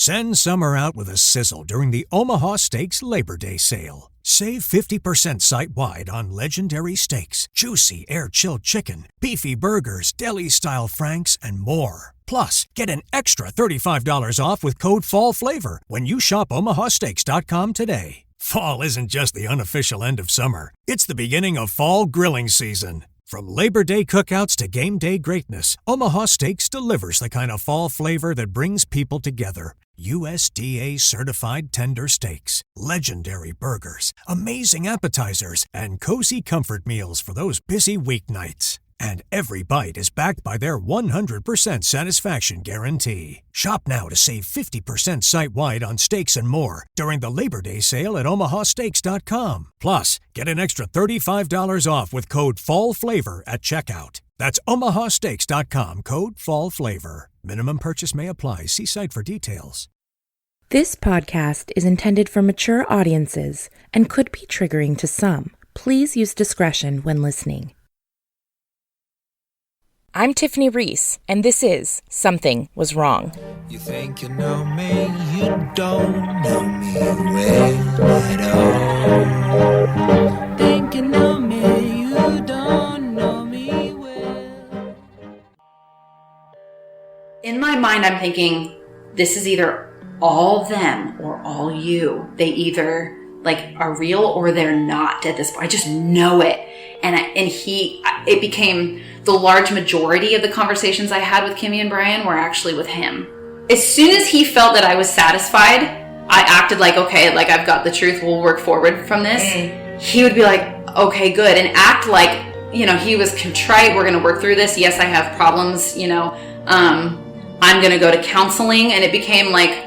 Send summer out with a sizzle during the Omaha Steaks Labor Day sale. Save 50% site-wide on legendary steaks, juicy air-chilled chicken, beefy burgers, deli-style franks, and more. Plus, get an extra $35 off with code FALLFLAVOR when you shop omahasteaks.com today. Fall isn't just the unofficial end of summer. It's the beginning of fall grilling season. From Labor Day cookouts to game day greatness, Omaha Steaks delivers the kind of fall flavor that brings people together. USDA-certified tender steaks, legendary burgers, amazing appetizers, and cozy comfort meals for those busy weeknights. And every bite is backed by their 100% satisfaction guarantee. Shop now to save 50% site-wide on steaks and more during the Labor Day sale at omahasteaks.com. Plus, get an extra $35 off with code FALLFLAVOR at checkout. That's omahasteaks.com, code FALLFLAVOR. Minimum purchase may apply. See site for details. This podcast is intended for mature audiences and could be triggering to some. Please use discretion when listening. I'm Tiffany Reese, and this is Something Was Wrong. You think you know me, you don't know me well at all. Think you know me, you don't know me well. In my mind, I'm thinking, this is either all them or all you. They either are real or they're not at this point. I just know it. It became the large majority of the conversations I had with Kimmy and Brian were actually with him. As soon as he felt that I was satisfied, I acted like, okay, I've got the truth, we'll work forward from this. He would be like, okay, good. And act like, he was contrite, we're going to work through this. Yes, I have problems, I'm going to go to counseling. And it became like,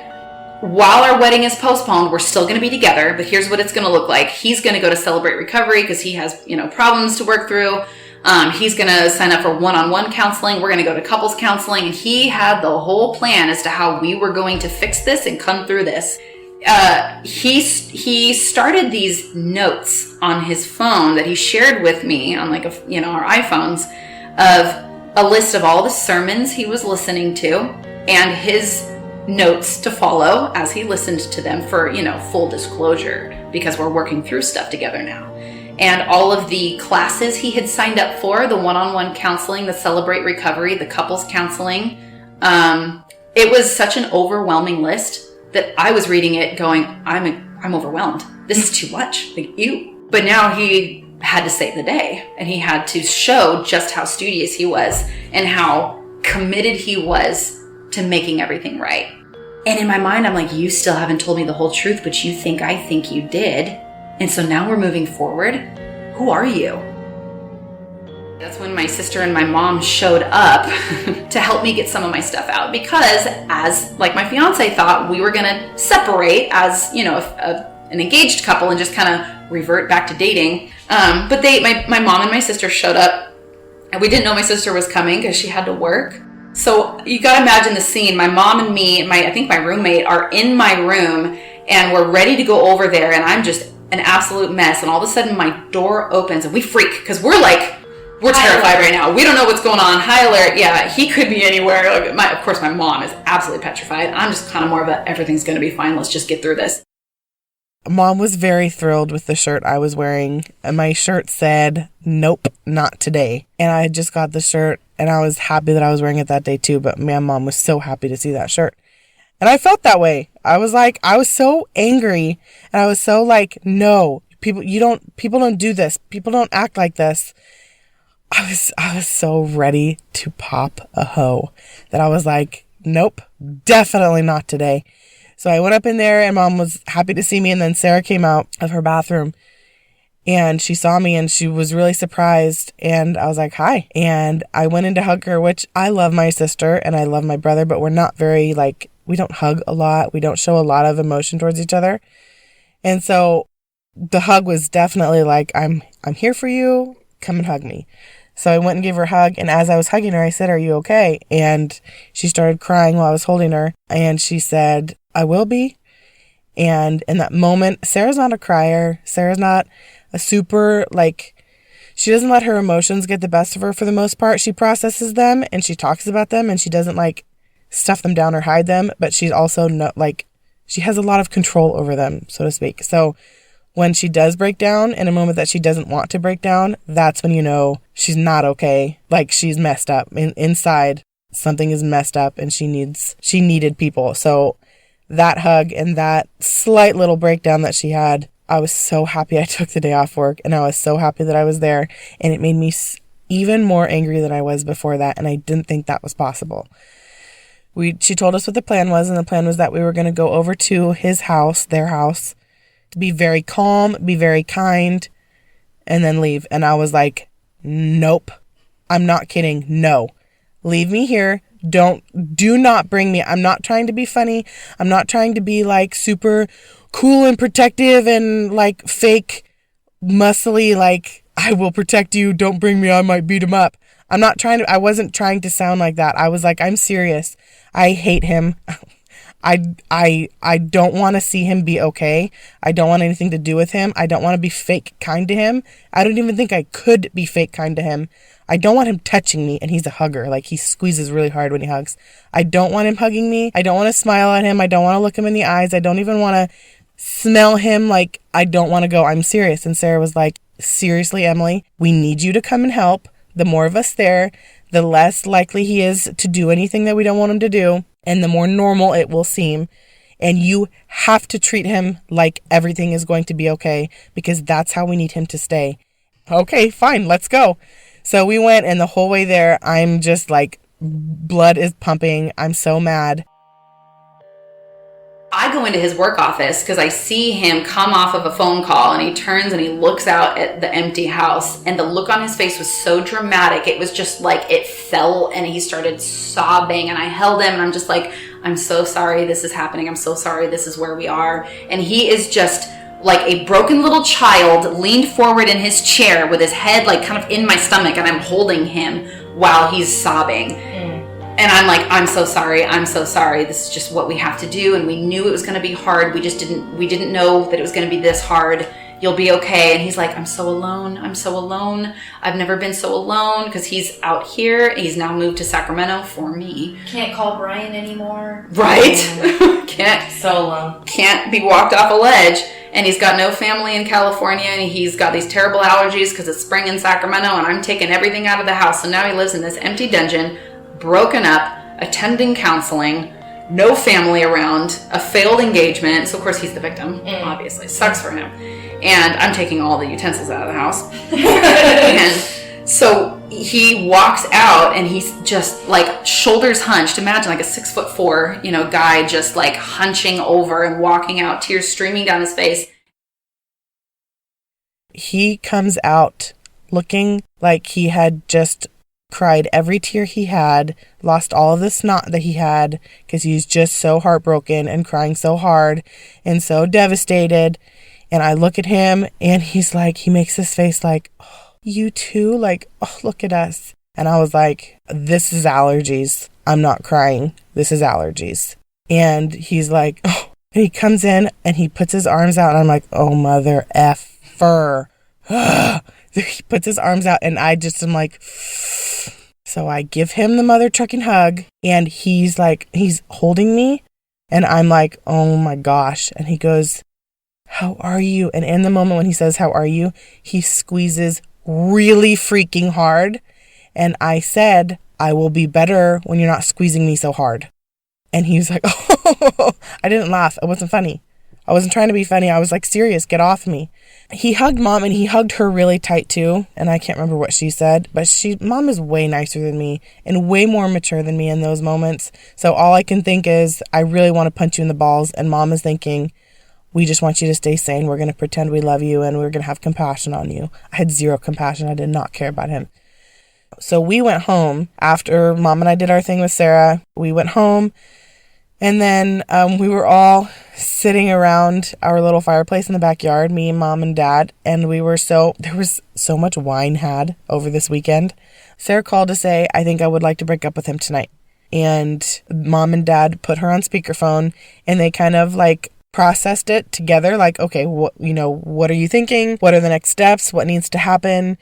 while our wedding is postponed, we're still going to be together, but here's what it's going to look like. He's going to go to Celebrate Recovery because he has, problems to work through. He's going to sign up for one-on-one counseling. We're going to go to couples counseling. And he had the whole plan as to how we were going to fix this and come through this. He started these notes on his phone that he shared with me on our iPhones of a list of all the sermons he was listening to and his notes to follow as he listened to them for, full disclosure, because we're working through stuff together now. And all of the classes he had signed up for, the one-on-one counseling, the Celebrate Recovery, the couples counseling. It was such an overwhelming list that I was reading it going, I'm overwhelmed. This is too much. Ew. But now he had to save the day, and he had to show just how studious he was and how committed he was to making everything right. And in my mind, I'm like, you still haven't told me the whole truth, but you think I think you did. And so now we're moving forward. Who are you? That's when my sister and my mom showed up to help me get some of my stuff out, because as my fiance thought, we were going to separate as, an engaged couple and just kind of revert back to dating. But my mom and my sister showed up, and we didn't know my sister was coming because she had to work. So you got to imagine the scene. My mom and me and I think my roommate are in my room, and we're ready to go over there, and I'm just an absolute mess. And all of a sudden my door opens and we freak because we're terrified right now. We don't know what's going on. High alert. Yeah, he could be anywhere. Of course, my mom is absolutely petrified. I'm just kind of more of a, everything's going to be fine. Let's just get through this. Mom was very thrilled with the shirt I was wearing, and my shirt said, "Nope, not today." And I had just got the shirt, and I was happy that I was wearing it that day too, but my mom was so happy to see that shirt. And I felt that way. I was so angry, and I was so no, people don't do this. People don't act like this. I was so ready to pop a hoe that I was like, nope, definitely not today. So I went up in there, and Mom was happy to see me. And then Sarah came out of her bathroom, and she saw me, and she was really surprised. And I was like, hi. And I went in to hug her, which I love my sister and I love my brother, but we're not very we don't hug a lot. We don't show a lot of emotion towards each other. And so the hug was definitely I'm here for you. Come and hug me. So I went and gave her a hug, and as I was hugging her, I said, "Are you okay?" And she started crying while I was holding her, and she said, "I will be." And in that moment, Sarah's not a crier. Sarah's not a super, she doesn't let her emotions get the best of her for the most part. She processes them, and she talks about them, and she doesn't, stuff them down or hide them, but she's also not like, she has a lot of control over them, so to speak. So when she does break down in a moment that she doesn't want to break down, that's when you know she's not okay. Like she's messed up. Inside, something is messed up and she needed people. So that hug and that slight little breakdown that she had, I was so happy I took the day off work, and I was so happy that I was there, and it made me even more angry than I was before that, and I didn't think that was possible. She told us what the plan was, and the plan was that we were going to go over to his house, their house, to be very calm, be very kind, and then leave. And I was like, nope, I'm not kidding. No, leave me here. Do not bring me. I'm not trying to be funny. I'm not trying to be like super cool and protective and like fake muscly, like I will protect you. Don't bring me. I might beat him up. I wasn't trying to sound like that. I was like, I'm serious. I hate him. I don't want to see him be okay. I don't want anything to do with him. I don't want to be fake kind to him. I don't even think I could be fake kind to him. I don't want him touching me, and he's a hugger. Like, he squeezes really hard when he hugs. I don't want him hugging me. I don't want to smile at him. I don't want to look him in the eyes. I don't even want to smell him. Like, I don't want to go. I'm serious. And Sarah was like, seriously, Emily, we need you to come and help. The more of us there, the less likely he is to do anything that we don't want him to do, and the more normal it will seem. And you have to treat him like everything is going to be okay, because that's how we need him to stay. Okay, fine, let's go. So we went, and the whole way there, I'm just like, blood is pumping. I'm so mad. I go into his work office because I see him come off of a phone call, and he turns and he looks out at the empty house, and the look on his face was so dramatic. It was just like it fell, and he started sobbing, and I held him, and I'm just like, I'm so sorry this is happening. I'm so sorry this is where we are. And he is just like a broken little child, leaned forward in his chair with his head like kind of in my stomach, and I'm holding him while he's sobbing. And I'm like, I'm so sorry. This is just what we have to do. And we knew it was going to be hard. We didn't know that it was going to be this hard. You'll be okay. And he's like, I'm so alone. I've never been so alone, because he's out here. He's now moved to Sacramento for me. Can't call Brian anymore. Right? Can't. So alone. Can't be walked off a ledge. And he's got no family in California, and he's got these terrible allergies because it's spring in Sacramento, and I'm taking everything out of the house. So now he lives in this empty dungeon, broken up, attending counseling, no family around, a failed engagement. So of course he's the victim, obviously. Sucks for him. And I'm taking all the utensils out of the house. And so he walks out, and he's just like shoulders hunched. Imagine like a 6'4", guy just like hunching over and walking out, tears streaming down his face. He comes out looking like he had just cried every tear he had, lost all of the snot that he had, because he's just so heartbroken and crying so hard and so devastated. And I look at him, and he's like, he makes this face like, oh, you too? Like, oh, look at us. And I was like, this is allergies. I'm not crying. This is allergies. And he's like, oh, and he comes in and he puts his arms out, and I'm like, oh, mother effer. He puts his arms out, and I just am like, so I give him the mother trucking hug, and he's like, he's holding me, and I'm like, oh my gosh. And he goes, how are you? And in the moment when he says, how are you? He squeezes really freaking hard. And I said, I will be better when you're not squeezing me so hard. And he was like, oh, I didn't laugh. It wasn't funny. I wasn't trying to be funny. I was like, serious, get off me. He hugged Mom, and he hugged her really tight too. And I can't remember what she said, but Mom is way nicer than me and way more mature than me in those moments. So all I can think is, I really want to punch you in the balls. And Mom is thinking, we just want you to stay sane. We're going to pretend we love you, and we're going to have compassion on you. I had zero compassion. I did not care about him. So we went home after Mom and I did our thing with Sarah. We went home. And then we were all sitting around our little fireplace in the backyard, me, Mom, and Dad. And there was so much wine had over this weekend. Sarah called to say, I think I would like to break up with him tonight. And Mom and Dad put her on speakerphone, and they kind of like processed it together. Like, okay, what are you thinking? What are the next steps? What needs to happen?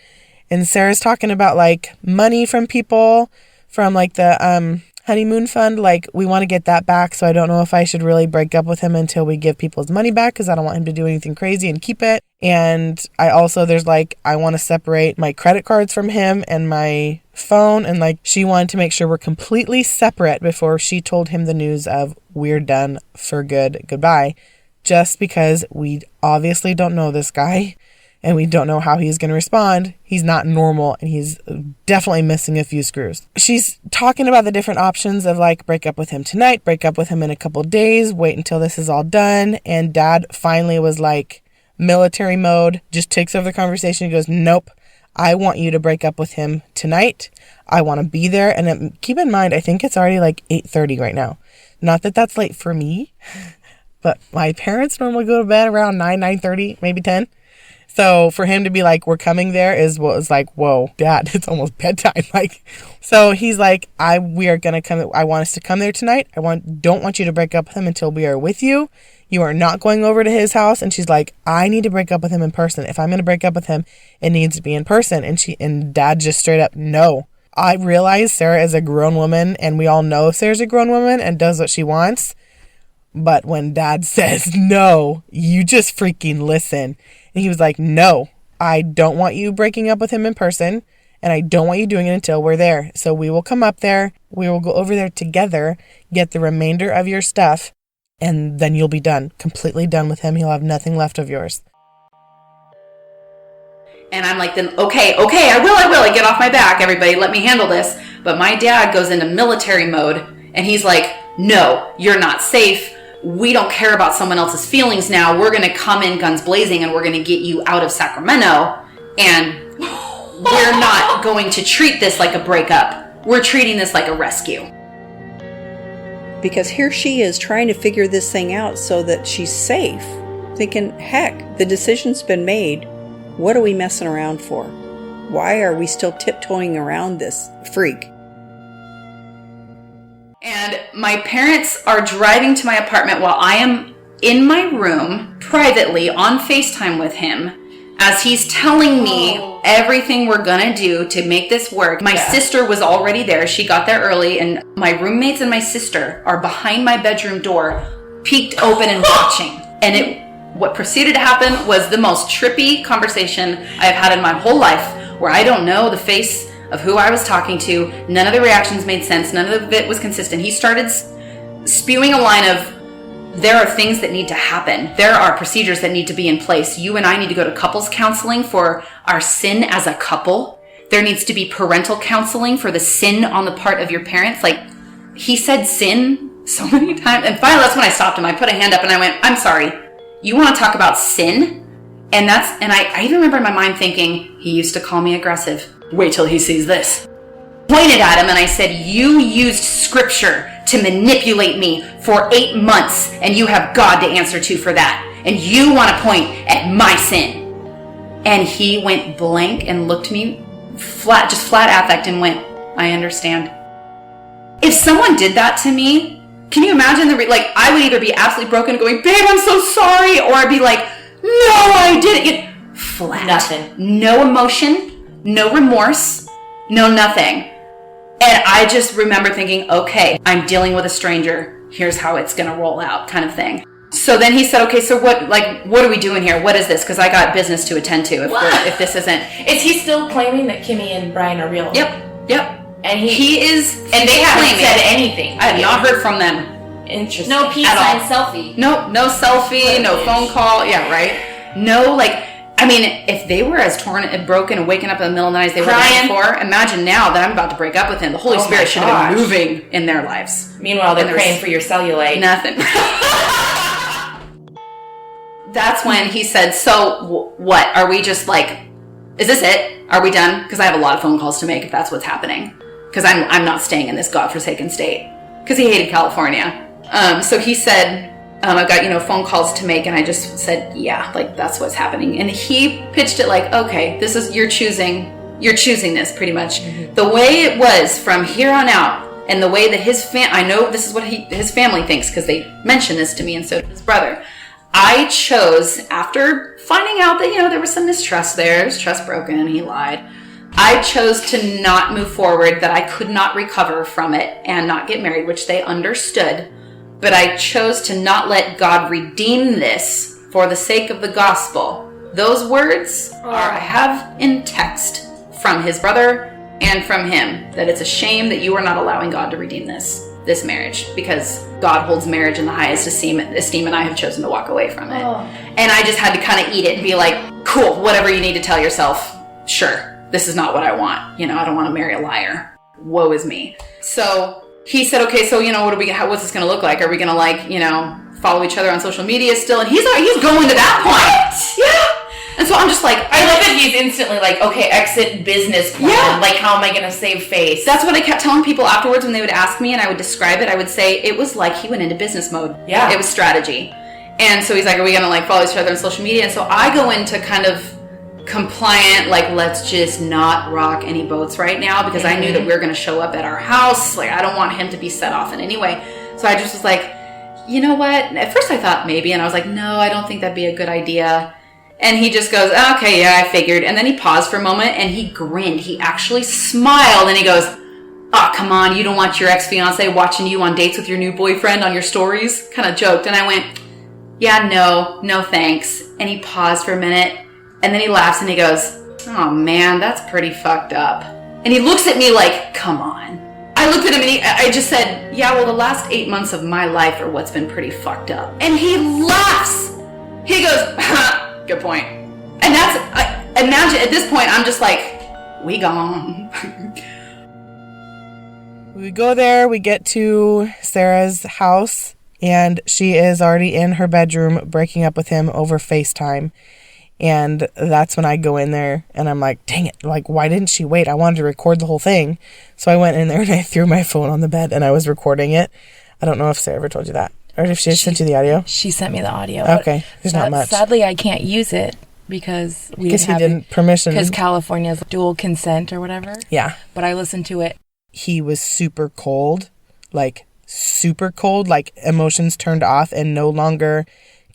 And Sarah's talking about like money from people, from like the honeymoon fund. Like, we want to get that back. So I don't know if I should really break up with him until we give people his money back, because I don't want him to do anything crazy and keep it. And I also, I want to separate my credit cards from him and my phone. And like, she wanted to make sure we're completely separate before she told him the news of we're done for good. Goodbye. Just because we obviously don't know this guy and we don't know how he's going to respond. He's not normal and he's definitely missing a few screws. She's talking about the different options of like, break up with him tonight, break up with him in a couple days, wait until this is all done. And Dad finally was like, military mode, just takes over the conversation. He goes, nope, I want you to break up with him tonight. I want to be there. And keep in mind, I think it's already like 8:30 right now. Not that that's late for me, but my parents normally go to bed around 9:30, maybe 10. So for him to be like, we're coming there is what was like, whoa, Dad, it's almost bedtime. Like, so he's like, we are going to come. I want us to come there tonight. Don't want you to break up with him until we are with you. You are not going over to his house. And she's like, I need to break up with him in person. If I'm going to break up with him, it needs to be in person. And Dad just straight up, no. I realize Sarah is a grown woman and we all know Sarah's a grown woman and does what she wants. But when Dad says no, you just freaking listen. And he was like, no, I don't want you breaking up with him in person. And I don't want you doing it until we're there. So we will come up there. We will go over there together, get the remainder of your stuff. And then you'll be done, completely done with him. He'll have nothing left of yours. And I'm like, then, okay, I will. I get off my back, everybody. Let me handle this. But my dad goes into military mode and he's like, no, you're not safe. We don't care about someone else's feelings now. We're going to come in guns blazing and we're going to get you out of Sacramento. And we're not going to treat this like a breakup. We're treating this like a rescue. Because here she is trying to figure this thing out so that she's safe. Thinking, heck, the decision's been made. What are we messing around for? Why are we still tiptoeing around this freak? And my parents are driving to my apartment while I am in my room privately on FaceTime with him as he's telling me everything we're gonna do to make this work. My sister was already there. She got there early, and my roommates and my sister are behind my bedroom door, peeked open and watching. And what proceeded to happen was the most trippy conversation I've had in my whole life, where I don't know the face of who I was talking to. None of the reactions made sense. None of it was consistent. He started spewing a line of, there are things that need to happen. There are procedures that need to be in place. You and I need to go to couples counseling for our sin as a couple. There needs to be parental counseling for the sin on the part of your parents. Like, he said sin so many times. And finally, that's when I stopped him. I put a hand up and I went, I'm sorry. You want to talk about sin? And I even remember in my mind thinking, he used to call me aggressive. Wait till he sees this. Pointed at him and I said, you used scripture to manipulate me for 8 months and you have God to answer to for that. And you want to point at my sin. And he went blank and looked me flat affect and went, I understand. If someone did that to me, can you imagine I would either be absolutely broken and going, babe, I'm so sorry. Or I'd be like, no, I didn't. Flat. Nothing. No emotion, no remorse, no nothing. And I just remember thinking, okay, I'm dealing with a stranger. Here's how it's going to roll out, kind of thing. So then he said, okay, so what are we doing here? What is this? Because I got business to attend to if this isn't. Is he still claiming that Kimmy and Brian are real? Yep. And he is, and they haven't said anything. I have not heard from them. Interesting. No peace sign selfie. No selfie, no phone call. Yeah, right. No, if they were as torn and broken and waking up in the middle of the night as they were before, imagine now that I'm about to break up with him. The Holy Spirit should have been moving in their lives. Meanwhile, they're praying for your cellulite. Nothing. That's when he said, so what? Are we just is this it? Are we done? Because I have a lot of phone calls to make if that's what's happening. Because I'm not staying in this godforsaken state. Because he hated California. So he said, I've got, phone calls to make. And I just said, yeah, that's what's happening. And he pitched it okay, this is, you're choosing this pretty much. Mm-hmm. The way it was from here on out, and the way that I know this is what his family thinks, because they mentioned this to me, and so did his brother. I chose, after finding out that, there was some mistrust there, his trust broken, and he lied, I chose to not move forward, that I could not recover from it and not get married, which they understood. But I chose to not let God redeem this for the sake of the gospel. Those words I have in text from his brother and from him, that it's a shame that you are not allowing God to redeem this marriage, because God holds marriage in the highest esteem, and I have chosen to walk away from it. And I just had to kind of eat it and be like, cool, whatever you need to tell yourself, sure, this is not what I want. I don't want to marry a liar. Woe is me. So he said, okay, so, what's this going to look like? Are we going to follow each other on social media still? And he's going to that point. Yeah. And so I'm just like, I love that he's instantly like, okay, exit business plan. Yeah. Like, how am I going to save face? That's what I kept telling people afterwards when they would ask me and I would describe it. I would say it was like he went into business mode. Yeah. It was strategy. And so he's like, are we going to follow each other on social media? And so I go into kind of compliant, let's just not rock any boats right now, because I knew that we were going to show up at our house. I don't want him to be set off in any way. So I just was like, you know what? At first I thought maybe, and I was like, no, I don't think that'd be a good idea. And he just goes, okay, yeah, I figured. And then he paused for a moment and he grinned. He actually smiled and he goes, oh, come on, you don't want your ex-fiance watching you on dates with your new boyfriend on your stories? Kind of joked. And I went, yeah, no thanks. And he paused for a minute and then he laughs and he goes, oh man, that's pretty fucked up. And he looks at me like, come on. I looked at him and I just said, yeah, well, the last 8 months of my life are what's been pretty fucked up. And he laughs. He goes, good point. And imagine at this point, I'm just like, we gone. We go there, we get to Sarah's house, and she is already in her bedroom breaking up with him over FaceTime. And that's when I go in there and I'm like, dang it, why didn't she wait? I wanted to record the whole thing. So I went in there and I threw my phone on the bed and I was recording it. I don't know if Sarah ever told you that. Or if she sent you the audio? She sent me the audio. Okay, there's not much. Sadly, I can't use it because we didn't permission. Because California's dual consent or whatever. Yeah. But I listened to it. He was super cold, emotions turned off and no longer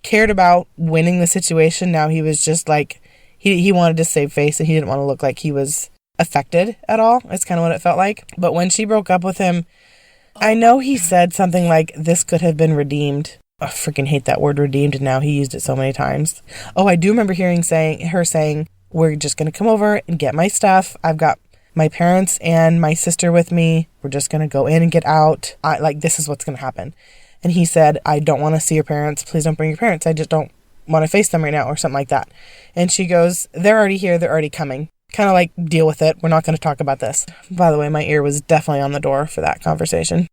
cared about winning the situation. Now he was just he wanted to save face and he didn't want to look like he was affected at all. It's kind of what it felt like. But when she broke up with him, I know he said something like, this could have been redeemed. I freaking hate that word redeemed, and now he used it so many times. Oh, I do remember hearing her saying, we're just going to come over and get my stuff. I've got my parents and my sister with me. We're just going to go in and get out. This is what's going to happen. And he said, I don't want to see your parents. Please don't bring your parents. I just don't want to face them right now, or something like that. And she goes, they're already here. They're already coming. Kind of deal with it. We're not going to talk about this. By the way, my ear was definitely on the door for that conversation.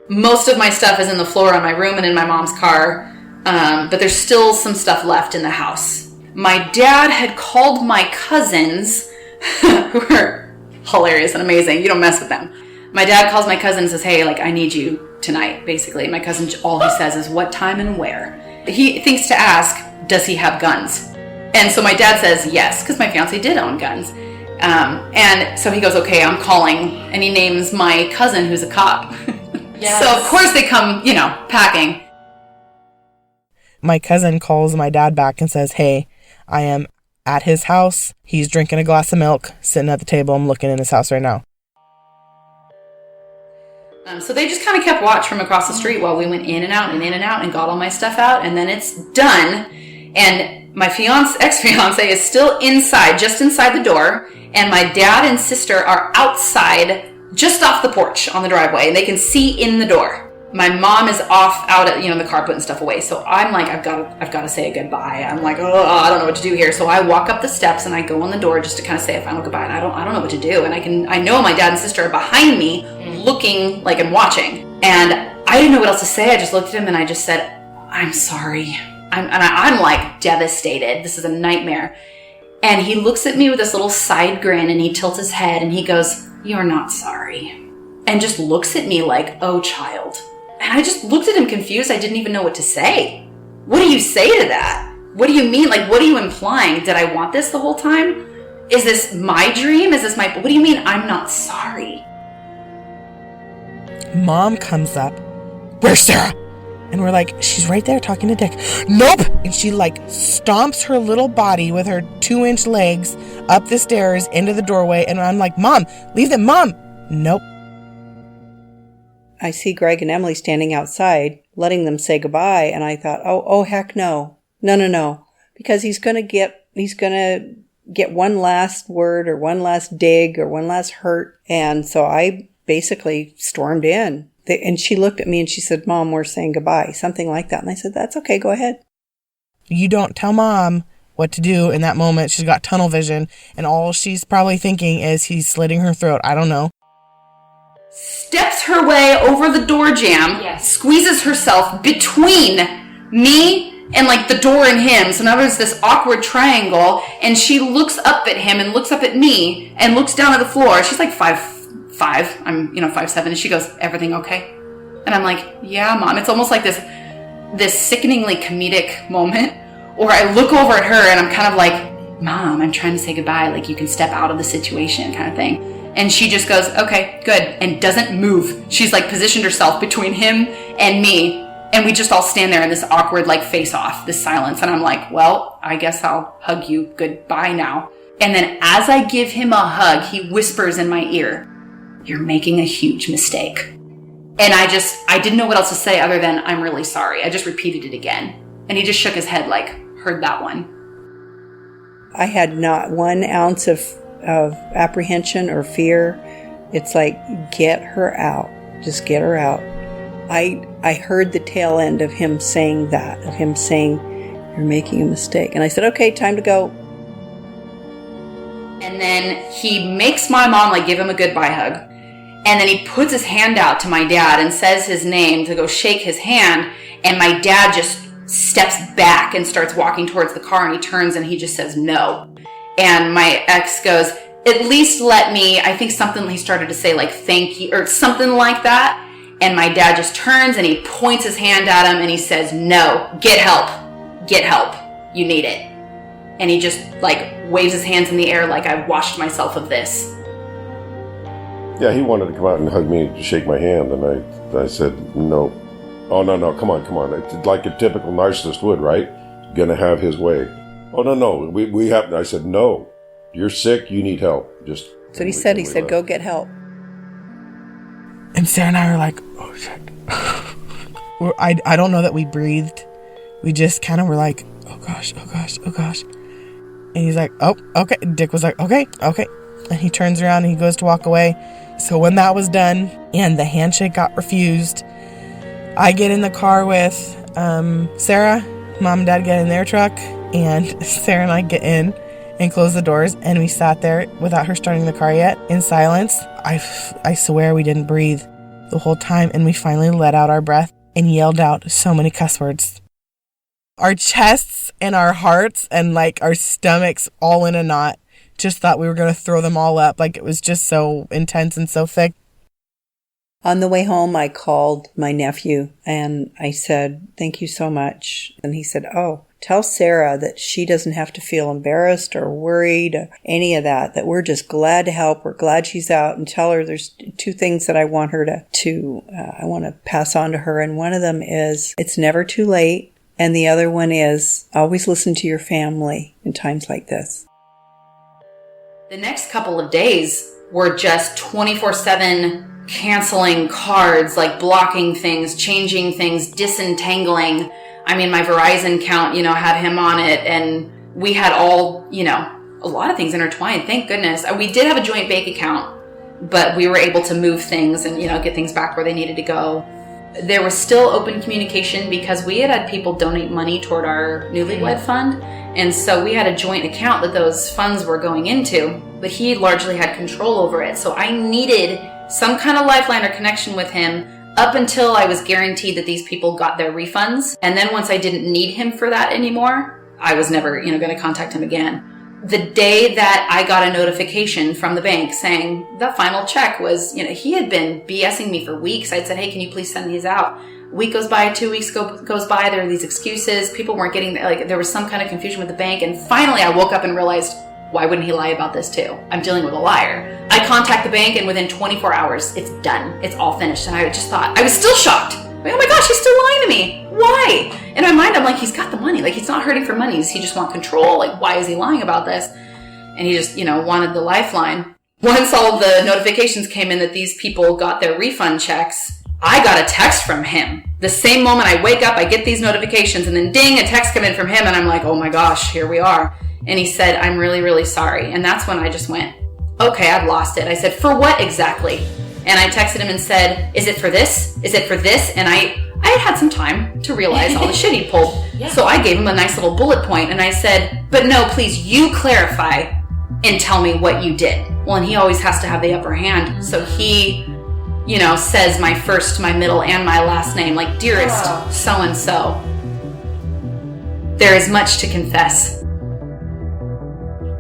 Most of my stuff is in the floor in my room and in my mom's car, but there's still some stuff left in the house. My dad had called my cousins, who are hilarious and amazing. You don't mess with them. My dad calls my cousin and says, hey, I need you tonight, basically. My cousin, all he says is what time and where. He thinks to ask, does he have guns? And so my dad says yes, because my fiance did own guns. And so he goes, okay, I'm calling. And he names my cousin, who's a cop. Yes. So of course they come, packing. My cousin calls my dad back and says, hey, I am at his house. He's drinking a glass of milk, sitting at the table. I'm looking in his house right now. So they just kind of kept watch from across the street while we went in and out and got all my stuff out. And then it's done. And my ex-fiance is still inside, just inside the door. And my dad and sister are outside, just off the porch on the driveway. And they can see in the door. My mom is off out at, the car putting stuff away. So I'm like, I've got to say a goodbye. I'm like, oh, I don't know what to do here. So I walk up the steps and I go on the door just to kind of say a final goodbye. And I don't know what to do. And I know my dad and sister are behind me looking and watching. And I didn't know what else to say. I just looked at him and I just said, I'm sorry. I'm devastated. This is a nightmare. And he looks at me with this little side grin and he tilts his head and he goes, you're not sorry. And just looks at me like, oh, child. And I just looked at him confused. I didn't even know what to say. What do you say to that? What do you mean? What are you implying? Did I want this the whole time? Is this my dream? What do you mean I'm not sorry? Mom comes up. Where's Sarah? And we're like, she's right there talking to Dick. Nope. And she like stomps her little body with her 2-inch legs up the stairs into the doorway. And I'm like, Mom, leave them. Mom. Nope. I see Greg and Emily standing outside, letting them say goodbye. And I thought, oh, heck no. No. Because he's going to get one last word or one last dig or one last hurt. And so I basically stormed in. And she looked at me and she said, Mom, we're saying goodbye. Something like that. And I said, that's okay. Go ahead. You don't tell Mom what to do in that moment. She's got tunnel vision. And all she's probably thinking is he's slitting her throat. I don't know. Steps her way over the door jamb, squeezes herself between me and like the door and him. So now there's this awkward triangle, and she looks up at him and looks up at me and looks down at the floor. She's like 5'5". I'm 5'7", and she goes, "Everything okay?" And I'm like, "Yeah, Mom." It's almost like this sickeningly comedic moment, or I look over at her and I'm kind of like, "Mom, I'm trying to say goodbye. Like, you can step out of the situation," kind of thing. And she just goes, "Okay, good," and doesn't move. She's like positioned herself between him and me, and we just all stand there in this awkward like face off, this silence. And I'm like, "Well, I guess I'll hug you goodbye now." And then as I give him a hug, he whispers in my ear, "You're making a huge mistake." And I didn't know what else to say other than, "I'm really sorry." I just repeated it again. And he just shook his head like, "Heard that one." I had not 1 ounce of apprehension or fear. It's like, get her out. Just get her out. I heard the tail end of him saying that, of him saying, "You're making a mistake." And I said, "Okay, time to go." And then he makes my mom like give him a goodbye hug. And then he puts his hand out to my dad and says his name to go shake his hand. And my dad just steps back and starts walking towards the car, and he turns and he just says no. And my ex goes, "At least let me," I think something he started to say like "thank you" or something like that. And my dad just turns and he points his hand at him and he says, "No, get help. Get help. You need it." And he just like waves his hands in the air like I washed myself of this. Yeah, he wanted to come out and hug me and shake my hand, and I said, "No. Oh, no, come on. It's like a typical narcissist would, right? Gonna have his way. Oh, no, we have," I said, "No, you're sick, you need help." Just. That's what he said. He said, "Go get help." And Sarah and I were like, oh shit. I don't know that we breathed. We just kind of were like, oh gosh. And he's like, "Oh, okay." Dick was like, okay. And he turns around and he goes to walk away. So when that was done and the handshake got refused, I get in the car with Sarah. Mom and Dad get in their truck, and Sarah and I get in and close the doors, and we sat there without her starting the car yet in silence. I swear we didn't breathe the whole time, and we finally let out our breath and yelled out so many cuss words. Our chests and our hearts and like our stomachs all in a knot. Just thought we were going to throw them all up. Like, it was just so intense and so thick. On the way home, I called my nephew and I said, "Thank you so much." And he said, "Oh, tell Sarah that she doesn't have to feel embarrassed or worried, or any of that we're just glad to help. We're glad she's out, and tell her there's 2 things that I want her I want to pass on to her. And one of them is it's never too late. And the other one is always listen to your family in times like this." The next couple of days were just 24/7 canceling cards, like blocking things, changing things, disentangling. I mean, my Verizon account, had him on it, and we had all, a lot of things intertwined. Thank goodness. We did have a joint bank account, but we were able to move things and, get things back where they needed to go. There was still open communication because we had people donate money toward our newlywed fund. And so we had a joint account that those funds were going into, but he largely had control over it. So I needed some kind of lifeline or connection with him up until I was guaranteed that these people got their refunds. And then once I didn't need him for that anymore, I was never, going to contact him again. The day that I got a notification from the bank saying the final check was, he had been BSing me for weeks. I'd said, "Hey, can you please send these out?" Week goes by, 2 weeks goes by. There are these excuses. People weren't getting, there was some kind of confusion with the bank. And finally I woke up and realized, why wouldn't he lie about this too? I'm dealing with a liar. I contact the bank, and within 24 hours, it's done. It's all finished. And I just thought, I was still shocked. Oh my gosh, he's still lying to me. Why? In my mind, I'm like, he's got the money. Like, he's not hurting for money. Does he just want control? Like, why is he lying about this? And he just, wanted the lifeline. Once all the notifications came in that these people got their refund checks, I got a text from him. The same moment I wake up, I get these notifications, and then ding, a text come in from him, and I'm like, oh my gosh, here we are. And he said, I'm really, really sorry. And that's when I just went, okay, I've lost it. I said, for what exactly? And I texted him and said, is it for this? Is it for this? And I had some time to realize all the shit he pulled. Yeah. So I gave him a nice little bullet point, and I said, but no, please, you clarify and tell me what you did. Well, and he always has to have the upper hand. So he, says my first, my middle, and my last name, like, dearest so-and-so. There is much to confess.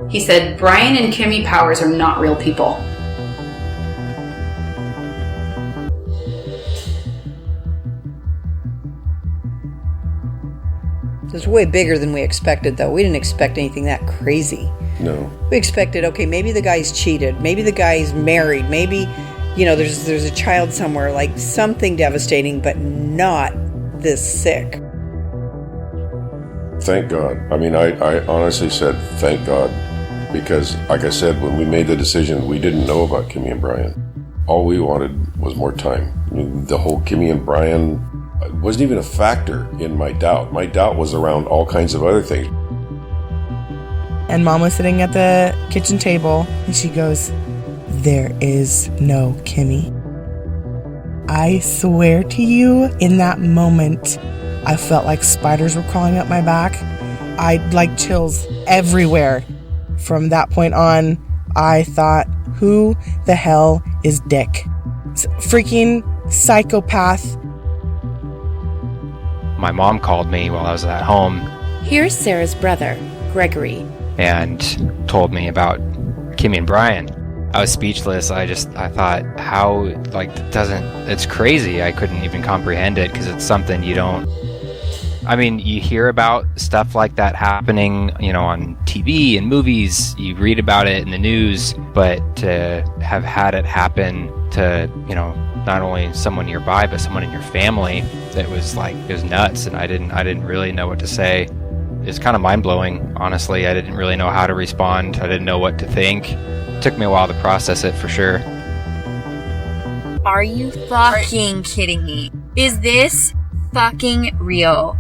He said, Brian and Kimmy Powers are not real people. It was way bigger than we expected, though. We didn't expect anything that crazy. No. We expected, okay, maybe the guy's cheated. Maybe the guy's married. Maybe, there's a child somewhere, like something devastating, but not this sick. Thank God. I mean, I honestly said thank God, because, like I said, when we made the decision, we didn't know about Kimmy and Brian. All we wanted was more time. I mean, the whole Kimmy and Brian wasn't even a factor in my doubt. My doubt was around all kinds of other things. And Mom was sitting at the kitchen table, and she goes, there is no Kimmy. I swear to you, in that moment, I felt like spiders were crawling up my back. I like chills everywhere. From that point on, I thought, who the hell is Dick? Freaking psychopath. My mom called me while I was at home. Here's Sarah's brother, Gregory. And told me about Kimmy and Brian. I was speechless. I thought, how, it's crazy. I couldn't even comprehend it, because it's something you hear about stuff like that happening, on TV and movies. You read about it in the news, but to have had it happen to, not only someone nearby, but someone in your family, it was nuts. And I didn't really know what to say. It's kind of mind-blowing, honestly. I didn't really know how to respond. I didn't know what to think. It took me a while to process it, for sure. Are you fucking kidding me? Is this fucking real?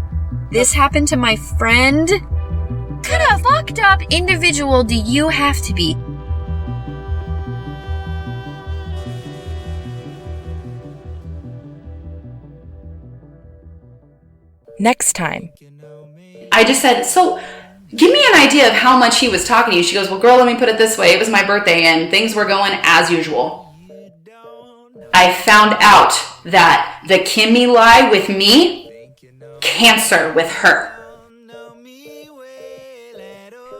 This happened to my friend? What kind of fucked up individual do you have to be? Next time. I just said, so give me an idea of how much he was talking to you. She goes, well, girl, let me put it this way. It was my birthday and things were going as usual. I found out that the Kimmy lie with me, cancer with her.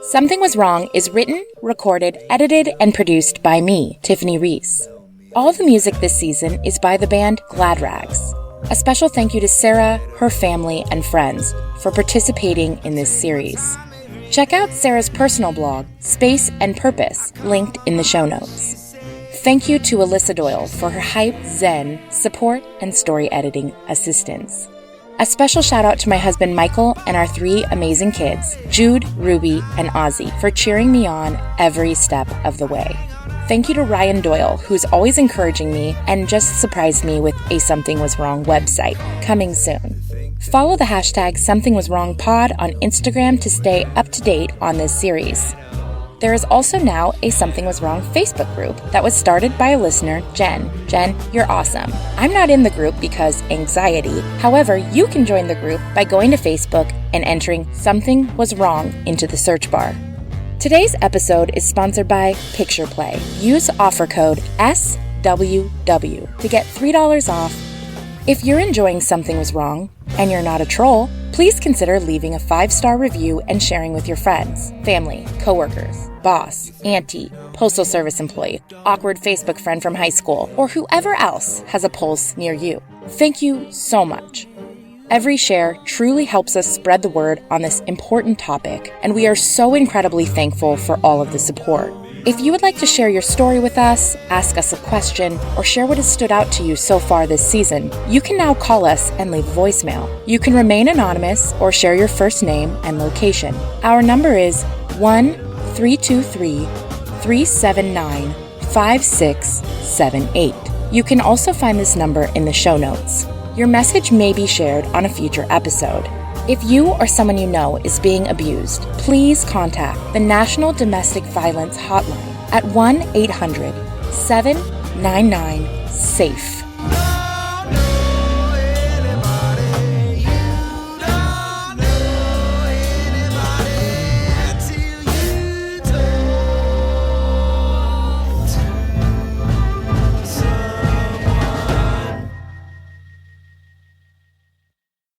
Something Was Wrong is written, recorded, edited, and produced by me, Tiffany Reese. All the music this season is by the band Glad Rags. A special thank you to Sarah, her family, and friends for participating in this series. Check out Sarah's personal blog, Space and Purpose, linked in the show notes. Thank you to Alyssa Doyle for her hype, zen, support, and story editing assistance. A special shout out to my husband Michael and our 3 amazing kids, Jude, Ruby, and Ozzy, for cheering me on every step of the way. Thank you to Ryan Doyle, who's always encouraging me and just surprised me with a Something Was Wrong website, coming soon. Follow the hashtag Something Was Wrong Pod on Instagram to stay up to date on this series. There is also now a Something Was Wrong Facebook group that was started by a listener, Jen. Jen, you're awesome. I'm not in the group because anxiety. However, you can join the group by going to Facebook and entering Something Was Wrong into the search bar. Today's episode is sponsored by Picture Play. Use offer code SWW to get $3 off. If you're enjoying Something Was Wrong and you're not a troll, please consider leaving a 5-star review and sharing with your friends, family, coworkers, boss, auntie, postal service employee, awkward Facebook friend from high school, or whoever else has a pulse near you. Thank you so much. Every share truly helps us spread the word on this important topic, and we are so incredibly thankful for all of the support. If you would like to share your story with us, ask us a question, or share what has stood out to you so far this season, you can now call us and leave voicemail. You can remain anonymous or share your first name and location. Our number is 1-323-379-5678. You can also find this number in the show notes. Your message may be shared on a future episode. If you or someone you know is being abused, please contact the National Domestic Violence Hotline at 1-800-799-SAFE.